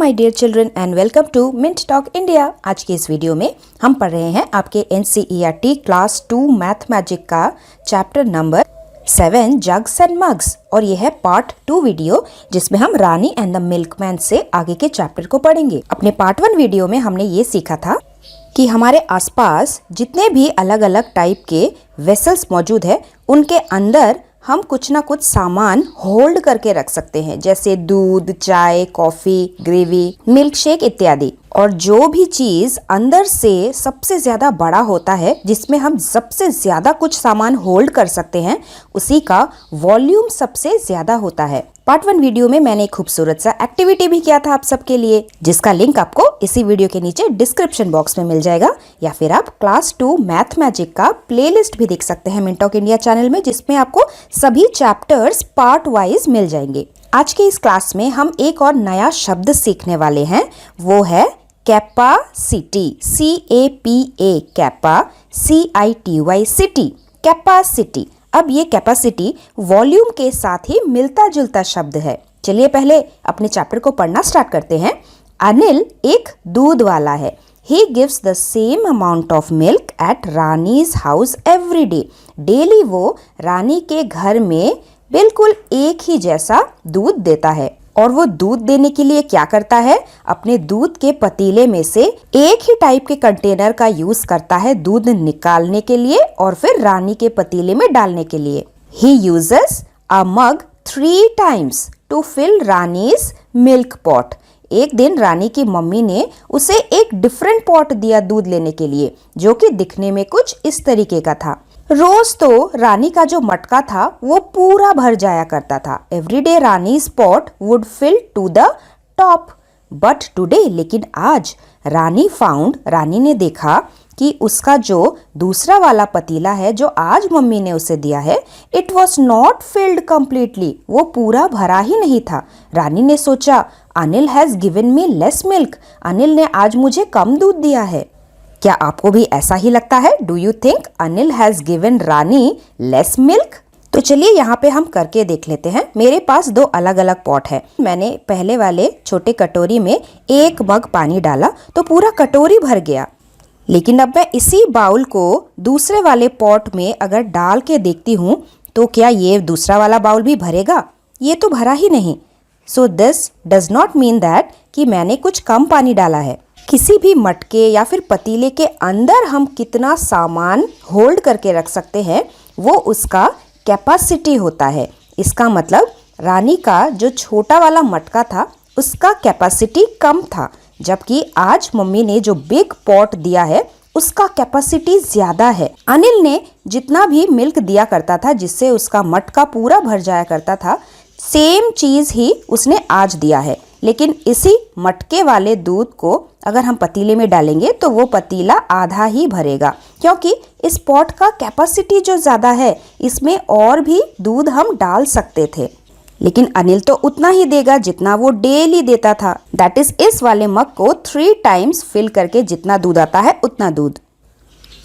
My dear children and welcome to Mint Talk India. आज के इस वीडियो में हम पढ़ रहे हैं आपके एनसीईआरटी क्लास 2 मैथ मैजिक का chapter number 7 jugs and mugs, और यह है पार्ट 2 वीडियो जिसमें हम रानी एंड द मिल्कमैन से आगे के चैप्टर को पढ़ेंगे। अपने पार्ट 1 वीडियो में हमने ये सीखा था कि हमारे आसपास जितने भी अलग अलग टाइप के वेसल्स मौजूद है उनके अंदर हम कुछ ना कुछ सामान होल्ड करके रख सकते हैं, जैसे दूध, चाय, कॉफी, ग्रेवी, मिल्क शेक इत्यादि। और जो भी चीज अंदर से सबसे ज्यादा बड़ा होता है, जिसमें हम सबसे ज्यादा कुछ सामान होल्ड कर सकते हैं, उसी का वॉल्यूम सबसे ज्यादा होता है। पार्ट 1 वीडियो में मैंने एक खूबसूरत सा एक्टिविटी भी किया था आप सबके लिए, जिसका लिंक आपको इसी वीडियो के नीचे डिस्क्रिप्शन बॉक्स में मिल जाएगा, या फिर आप क्लास 2 मैथ मैजिक का प्लेलिस्ट भी देख सकते हैं मिंट टॉक इंडिया चैनल में, जिसमें आपको सभी चैप्टर्स पार्ट वाइज मिल जाएंगे। आज के इस क्लास में हम एक और नया शब्द सीखने वाले हैं, वो है capacity. CAPA kappa, CITY city, capacity. अब ये कैपेसिटी वॉल्यूम के साथ ही मिलता जुलता शब्द है। चलिए पहले अपने चैप्टर को पढ़ना स्टार्ट करते हैं। अनिल एक दूध वाला है। He gives the same amount of milk at रानी's house every day. Daily वो रानी के घर में बिल्कुल एक ही जैसा दूध देता है। और वो दूध देने के लिए क्या करता है? अपने दूध के पतीले में से एक ही टाइप के कंटेनर का यूज करता है दूध निकालने के लिए और फिर रानी के पतीले में डालने के लिए। He uses a mug 3 times to fill रानी's milk pot. एक दिन रानी की मम्मी ने उसे एक डिफरेंट पॉट दिया दूध लेने के लिए, जो कि दिखने में कुछ इस तरीके का था। रोज तो रानी का जो मटका था वो पूरा भर जाया करता था। एवरीडे रानी's pot would fill to the top. But today, लेकिन आज रानी ने देखा कि उसका जो दूसरा वाला पतीला है जो आज मम्मी ने उसे दिया है, it was not filled completely, वो पूरा भरा ही नहीं था। रानी ने सोचा, Anil has given me less milk, Anil ने आज मुझे कम दूध दिया है। क्या आपको भी ऐसा ही लगता है? Do you think Anil has given Rani less milk? तो चलिए यहाँ पे हम करके देख लेते हैं। मेरे पास 2 अलग अलग पॉट है। मैंने पहले वाले छोटे कटोरी में 1 मग पानी डाला तो पूरा कटोरी भर गया, लेकिन अब मैं इसी बाउल को दूसरे वाले पॉट में अगर डाल के देखती हूँ तो क्या ये दूसरा वाला बाउल भी भरेगा? ये तो भरा ही नहीं। So this does not mean that कि मैंने कुछ कम पानी डाला है। किसी भी मटके या फिर पतीले के अंदर हम कितना सामान होल्ड करके रख सकते हैं, वो उसका कैपेसिटी होता है। इसका मतलब रानी का जो छोटा वाला मटका था उसका कैपेसिटी कम था, जबकि आज मम्मी ने जो बिग पॉट दिया है उसका कैपेसिटी ज्यादा है। अनिल ने जितना भी मिल्क दिया करता था, जिससे उसका मटका पूरा भर जाया करता था, सेम चीज ही उसने आज दिया है। लेकिन इसी मटके वाले दूध को अगर हम पतीले में डालेंगे तो वो पतीला आधा ही भरेगा, क्योंकि इस पॉट का कैपेसिटी जो ज्यादा है, इसमें और भी दूध हम डाल सकते थे। लेकिन अनिल तो उतना ही देगा जितना वो डेली देता था। दैट इज इस वाले मग को 3 टाइम्स फिल करके जितना दूध आता है उतना दूध।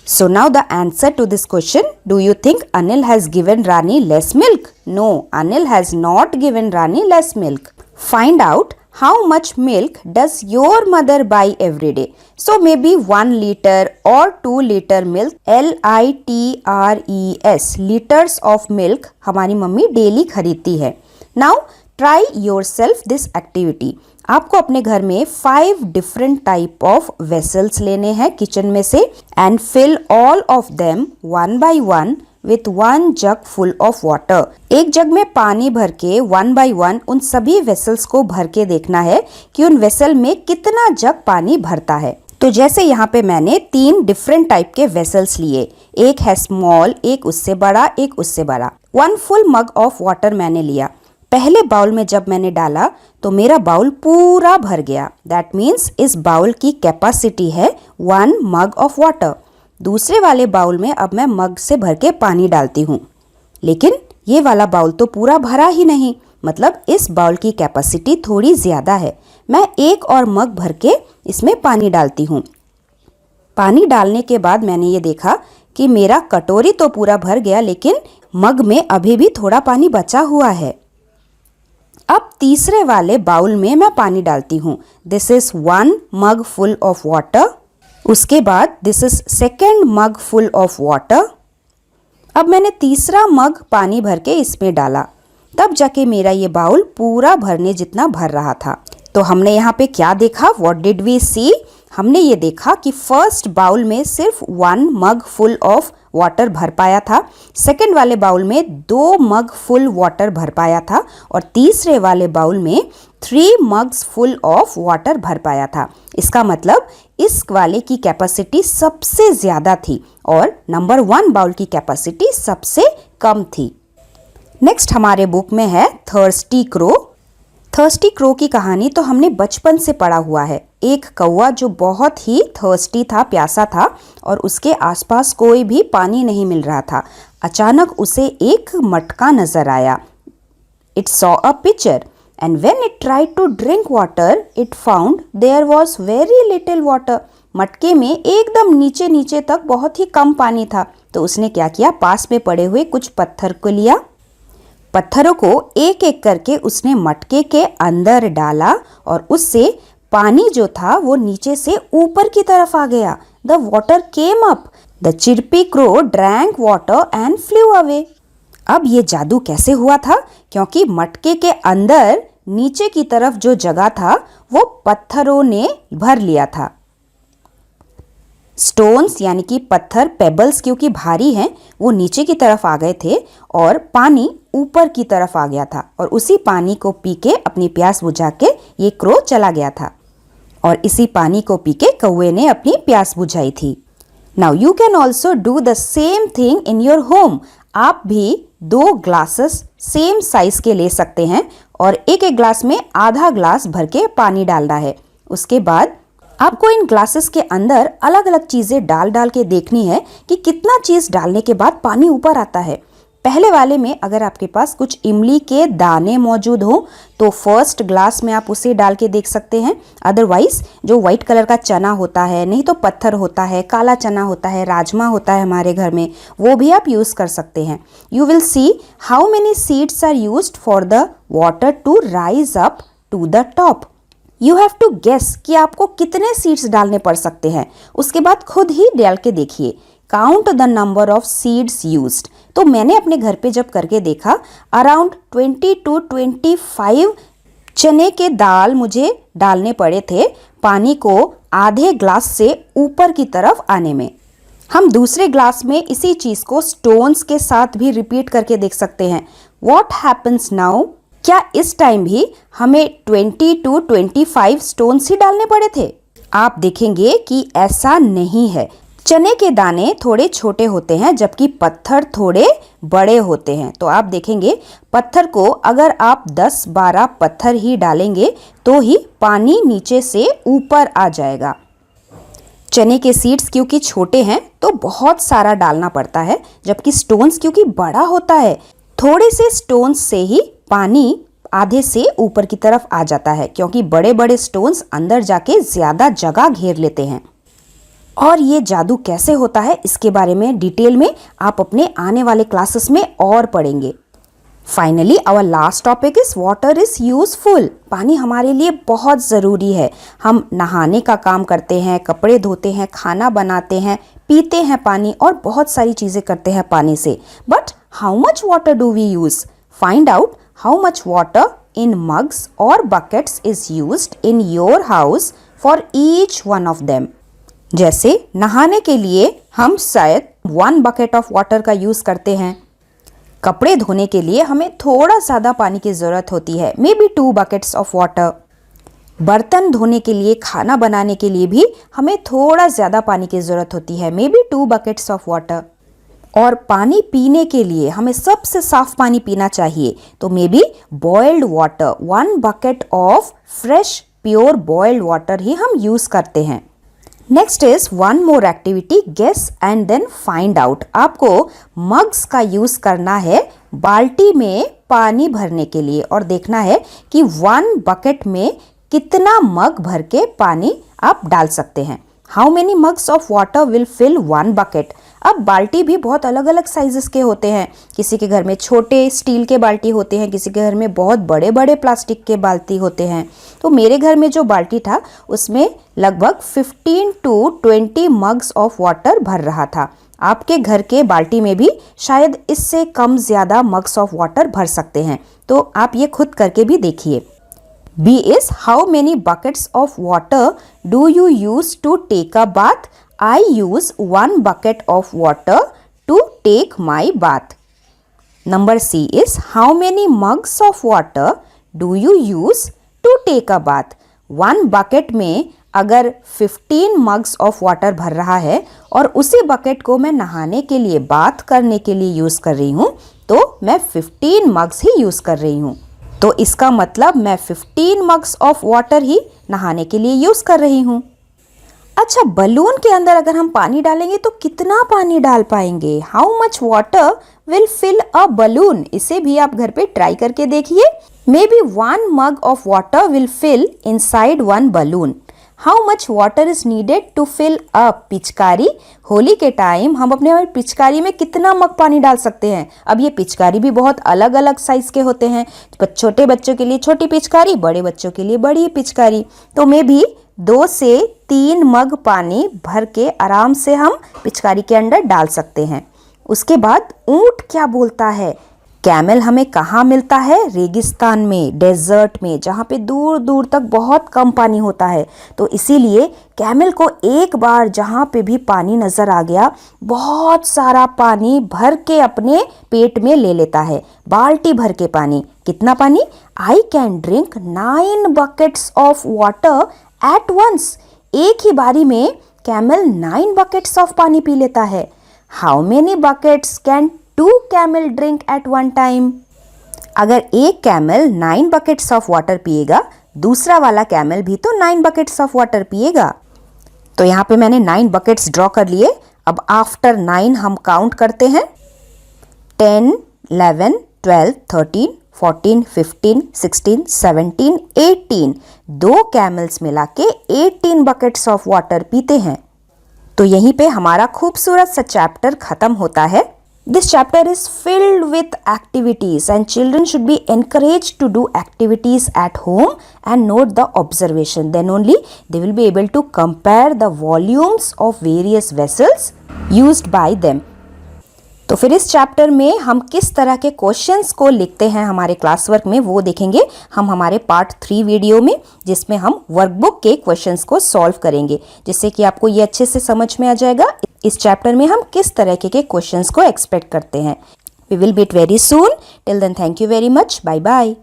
So now the answer to this question, do you think Anil has given Rani less milk? No, Anil has not given Rani less milk. Find out how much milk does your mother buy every day. So maybe 1 liter or 2 liter milk, LITRES, liters of milk हमारी mummy daily खरीदती है। Now try yourself this activity. आपको अपने घर में 5 different type of vessels लेने हैं kitchen में से, and fill all of them 1 by 1 with 1 jug full of water. एक जग में पानी भर के 1 by 1 उन सभी वेसल्स को भर के देखना है कि उन वेसल में कितना जग पानी भरता है। तो जैसे यहाँ पे मैंने 3 डिफरेंट टाइप के वेसल्स लिए, एक है स्मॉल, एक उससे बड़ा, एक उससे बड़ा। 1 फुल मग ऑफ वाटर मैंने लिया। पहले बाउल में जब मैंने डाला तो मेरा बाउल पूरा भर गया। दैट मीन्स इस बाउल की कैपेसिटी है 1 मग ऑफ वाटर। दूसरे वाले बाउल में अब मैं मग से भर के पानी डालती हूँ, लेकिन ये वाला बाउल तो पूरा भरा ही नहीं, मतलब इस बाउल की कैपेसिटी थोड़ी ज़्यादा है। मैं एक और मग भर के इसमें पानी डालती हूँ। पानी डालने के बाद मैंने ये देखा कि मेरा कटोरी तो पूरा भर गया, लेकिन मग में अभी भी थोड़ा पानी बचा हुआ है। अब तीसरे वाले बाउल में मैं पानी डालती हूँ। This is 1 mug full of water. उसके बाद this is second mug full of water. अब मैंने तीसरा मग पानी भर के इसमें डाला, तब जाके मेरा ये बाउल पूरा भरने जितना भर रहा था। तो हमने यहाँ पे क्या देखा? व्हाट डिड वी सी? हमने ये देखा कि फर्स्ट बाउल में सिर्फ 1 मग फुल ऑफ वाटर भर पाया था, सेकंड वाले बाउल में 2 मग फुल वाटर भर पाया था और तीसरे वाले बाउल में 3 मग्स फुल ऑफ वाटर भर पाया था। इसका मतलब इस वाले की कैपेसिटी सबसे ज़्यादा थी और नंबर 1 बाउल की कैपेसिटी सबसे कम थी। नेक्स्ट हमारे बुक में है थर्स्टी क्रो। थर्स्टी क्रो की कहानी तो हमने बचपन से पढ़ा हुआ है। एक कौवा जो बहुत ही थर्स्टी था, प्यासा था और उसके आसपास कोई भी पानी नहीं मिल रहा था। अचानक उसे एक मटका नजर आया। It saw a pitcher and when it tried to drink water it found there was very little water. मटके में एकदम नीचे नीचे तक बहुत ही कम पानी था। तो उसने क्या किया? पास में पड़े हुए कुछ पत्थर को लिया, पत्थरों को एक एक करके उसने मटके के अंदर डाला और उससे पानी जो था वो नीचे से ऊपर की तरफ आ गया। The water came up, the chirpy crow drank water and flew away. अब ये जादू कैसे हुआ था? क्योंकि मटके के अंदर नीचे की तरफ जो जगह था वो पत्थरों ने भर लिया था। स्टोन्स यानी कि पत्थर, पेबल्स क्योंकि भारी हैं, वो नीचे की तरफ आ गए थे और पानी ऊपर की तरफ आ गया था और उसी पानी को पी के अपनी प्यास बुझा के ये क्रो चला गया था और इसी पानी को पी के कौवे ने अपनी प्यास बुझाई थी। Now you can also do the same thing in your home. आप भी 2 ग्लासेस सेम साइज के ले सकते हैं और एक एक ग्लास में आधा ग्लास भर के पानी डालना है। उसके बाद आपको इन ग्लासेस के अंदर अलग अलग चीज़ें डाल डाल के देखनी है कि कितना चीज़ डालने के बाद पानी ऊपर आता है। पहले वाले में अगर आपके पास कुछ इमली के दाने मौजूद हो तो फर्स्ट ग्लास में आप उसे डाल के देख सकते हैं। अदरवाइज जो वाइट कलर का चना होता है, नहीं तो पत्थर होता है, काला चना होता है, राजमा होता है हमारे घर में, वो भी आप यूज़ कर सकते हैं। You will see how many seeds are used for the water to rise up to the top. You have to guess कि आपको कितने सीड्स डालने पड़ सकते हैं। उसके बाद खुद ही डाल के देखिए। Count the number of seeds used. तो मैंने अपने घर पे जब करके देखा अराउंड 20 to 25 चने के दाल मुझे डालने पड़े थे पानी को आधे ग्लास से ऊपर की तरफ आने में। हम दूसरे ग्लास में इसी चीज़ को स्टोन्स के साथ भी रिपीट करके देख सकते हैं। What happens now? क्या इस टाइम भी हमें 20 to 25 स्टोन्स ही डालने पड़े थे? आप देखेंगे कि ऐसा नहीं है। चने के दाने थोड़े छोटे होते हैं जबकि पत्थर थोड़े बड़े होते हैं। तो आप देखेंगे पत्थर को अगर आप 10-12 पत्थर ही डालेंगे तो ही पानी नीचे से ऊपर आ जाएगा। चने के सीड्स क्योंकि छोटे हैं तो बहुत सारा डालना पड़ता है, जबकि स्टोन्स क्योंकि बड़ा होता है, थोड़े से स्टोन्स से ही पानी आधे से ऊपर की तरफ आ जाता है, क्योंकि बड़े बड़े स्टोन्स अंदर जाके ज़्यादा जगह घेर लेते हैं। और ये जादू कैसे होता है इसके बारे में डिटेल में आप अपने आने वाले क्लासेस में और पढ़ेंगे। Finally our last topic is water is useful. पानी हमारे लिए बहुत ज़रूरी है। हम नहाने का काम करते हैं, कपड़े धोते हैं, खाना बनाते हैं, पीते हैं पानी और बहुत सारी चीज़ें करते हैं पानी से। But how much water do we use? Find out how much water in mugs or buckets is used in your house for each one of them. जैसे नहाने के लिए हम शायद 1 bucket of water का यूज़ करते हैं। कपड़े धोने के लिए हमें थोड़ा ज़्यादा पानी की ज़रूरत होती है, may be 2 buckets of water। बर्तन धोने के लिए, खाना बनाने के लिए भी हमें थोड़ा ज़्यादा पानी की ज़रूरत होती है, may be 2 buckets of water। और पानी पीने के लिए हमें सबसे साफ पानी पीना चाहिए, तो maybe boiled water, 1 bucket of fresh pure boiled water ही हम यूज़ करते हैं। Next is one more activity, guess and then find out. आपको मग्स का यूज़ करना है बाल्टी में पानी भरने के लिए और देखना है कि 1 bucket में कितना मग भर के पानी आप डाल सकते हैं। How many mugs of water will fill 1 bucket? अब बाल्टी भी बहुत अलग अलग साइजेस के होते हैं। किसी के घर में छोटे स्टील के बाल्टी होते हैं, किसी के घर में बहुत बड़े बड़े प्लास्टिक के बाल्टी होते हैं। तो मेरे घर में जो बाल्टी था उसमें लगभग 15 to 20 मग्स ऑफ वाटर भर रहा था। आपके घर के बाल्टी में भी शायद इससे कम ज़्यादा मग्स ऑफ वाटर भर सकते हैं, तो आप ये खुद करके भी देखिए। B is how many buckets of water do you use to take a bath? I use 1 bucket of water to take my bath. Number C is how many mugs of water do you use to take a bath? 1 bucket में अगर 15 mugs of water भर रहा है और उसी bucket को मैं नहाने के लिए, बाथ करने के लिए यूज़ कर रही हूँ, तो मैं 15 mugs ही यूज़ कर रही हूँ। तो इसका मतलब मैं 15 मग्स ऑफ वाटर ही नहाने के लिए यूज़ कर रही हूँ। अच्छा, बलून के अंदर अगर हम पानी डालेंगे तो कितना पानी डाल पाएंगे? How much water will fill a balloon? इसे भी आप घर पे ट्राई करके देखिए। Maybe 1 mug of water will fill inside 1 balloon. How much water is needed to fill a pichkari? Holi के टाइम हम अपने पिचकारी में कितना मग पानी डाल सकते हैं? अब ये पिचकारी भी बहुत अलग अलग साइज के होते हैं। छोटे बच्चों के लिए छोटी पिचकारी, बड़े बच्चों के लिए बड़ी पिचकारी। तो मे भी 2 से 3 मग पानी भर के आराम से हम पिचकारी के अंदर डाल सकते हैं। उसके बाद ऊंट क्या बोलता है? कैमल हमें कहाँ मिलता है? रेगिस्तान में, डेजर्ट में, जहाँ पे दूर दूर तक बहुत कम पानी होता है। तो इसीलिए कैमल को एक बार जहाँ पे भी पानी नज़र आ गया, बहुत सारा पानी भर के अपने पेट में ले लेता है, बाल्टी भर के पानी। कितना पानी? I can drink 9 buckets of water at once. एक ही बारी में कैमल 9 buckets ऑफ पानी पी लेता है। How many buckets can 2 camel drink at one time? अगर एक कैमल 9 buckets ऑफ वाटर पिएगा, दूसरा वाला कैमल भी तो 9 buckets ऑफ वाटर पिएगा। तो यहाँ पे मैंने 9 buckets ड्रॉ कर लिए। अब आफ्टर 9 हम काउंट करते हैं। 10, 11, 12, 13, 14, 15, 16, 17, 18। 2 कैमल्स मिला के 18 buckets ऑफ वाटर पीते हैं। तो यहीं पे हमारा खूबसूरत सा चैप्टर खत्म होता है। This chapter is filled with activities and children should be encouraged to do activities at home and note the observation. Then only they will be able to compare the volumes of various vessels used by them. तो फिर इस chapter में हम किस तरह के questions को लिखते हैं हमारे क्लास वर्क में, वो देखेंगे हम हमारे पार्ट 3 वीडियो में, जिसमें हम वर्कबुक के क्वेश्चंस को सॉल्व करेंगे, जिससे कि आपको ये अच्छे से समझ में आ जाएगा इस चैप्टर में हम किस तरह के क्वेश्चंस को एक्सपेक्ट करते हैं। We will meet very soon. Till then thank you very much. Bye bye.